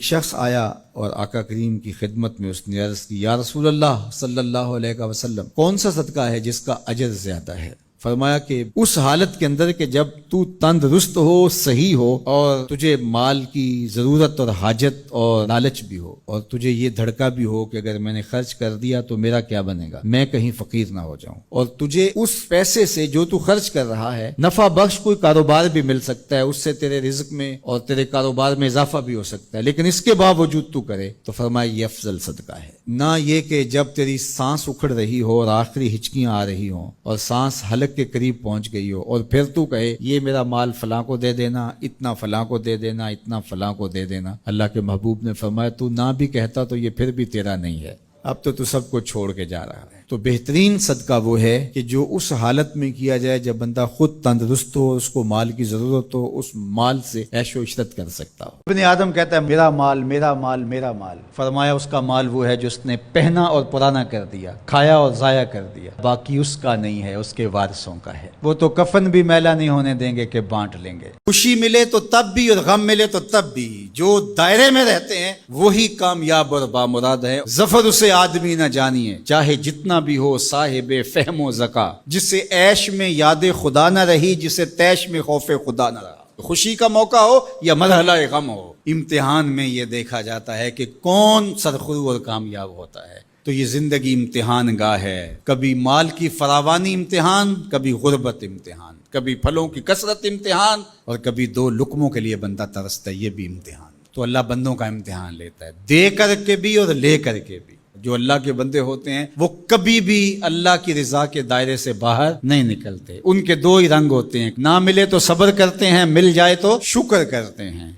ایک شخص آیا اور آقا کریم کی خدمت میں اس نے عرض کی، یا رسول اللہ صلی اللہ علیہ وسلم، کون سا صدقہ ہے جس کا اجر زیادہ ہے؟ فرمایا کہ اس حالت کے اندر کہ جب تو تندرست ہو، صحیح ہو، اور تجھے مال کی ضرورت اور حاجت اور لالچ بھی ہو، اور تجھے یہ دھڑکا بھی ہو کہ اگر میں نے خرچ کر دیا تو میرا کیا بنے گا، میں کہیں فقیر نہ ہو جاؤں، اور تجھے اس پیسے سے جو تو خرچ کر رہا ہے نفع بخش کوئی کاروبار بھی مل سکتا ہے، اس سے تیرے رزق میں اور تیرے کاروبار میں اضافہ بھی ہو سکتا ہے، لیکن اس کے باوجود تو کرے، تو فرمایا یہ افضل صدقہ ہے۔ نہ یہ کہ جب تیری سانس اکھڑ رہی ہو اور آخری ہچکیاں آ رہی ہوں اور سانس حلق کے قریب پہنچ گئی ہو، اور پھر تو کہے یہ میرا مال فلاں کو دے دینا، اتنا فلاں کو دے دینا، اتنا فلاں کو دے دینا۔ اللہ کے محبوب نے فرمایا تو نہ بھی کہتا تو یہ پھر بھی تیرا نہیں ہے، اب تو سب کو چھوڑ کے جا رہا ہے۔ تو بہترین صدقہ وہ ہے کہ جو اس حالت میں کیا جائے جب بندہ خود تندرست ہو، اس کو مال کی ضرورت ہو، اس مال سے عیش و عشرت کر سکتا ہو۔ ابن آدم کہتا ہے میرا مال میرا مال میرا مال، فرمایا اس کا مال وہ ہے جو اس نے پہنا اور پرانا کر دیا، کھایا اور ضائع کر دیا، باقی اس کا نہیں ہے، اس کے وارثوں کا ہے، وہ تو کفن بھی میلا نہیں ہونے دیں گے کہ بانٹ لیں گے۔ خوشی ملے تو تب بھی اور غم ملے تو تب بھی، جو دائرے میں رہتے ہیں وہی کامیاب اور بامراد ہے۔ ظفر اسے آدمی نہ جانیے چاہے جتنا بھی ہو صاحب فہم و ذکا، جسے عیش میں یاد خدا نہ رہی، جسے تیش میں خوف خدا نہ رہا۔ خوشی کا موقع ہو یا مرحلہ غم ہو، امتحان میں یہ دیکھا جاتا ہے کہ کون سرخرو اور کامیاب ہوتا ہے۔ تو یہ زندگی امتحان گاہ ہے، کبھی مال کی فراوانی امتحان، کبھی غربت امتحان، کبھی پھلوں کی کثرت امتحان، اور کبھی دو لقموں کے لیے بندہ ترستا ہے، یہ بھی امتحان۔ تو اللہ بندوں کا امتحان لیتا ہے، دے کر کے بھی اور لے کر کے بھی۔ جو اللہ کے بندے ہوتے ہیں وہ کبھی بھی اللہ کی رضا کے دائرے سے باہر نہیں نکلتے۔ ان کے دو ہی رنگ ہوتے ہیں، نہ ملے تو صبر کرتے ہیں، مل جائے تو شکر کرتے ہیں۔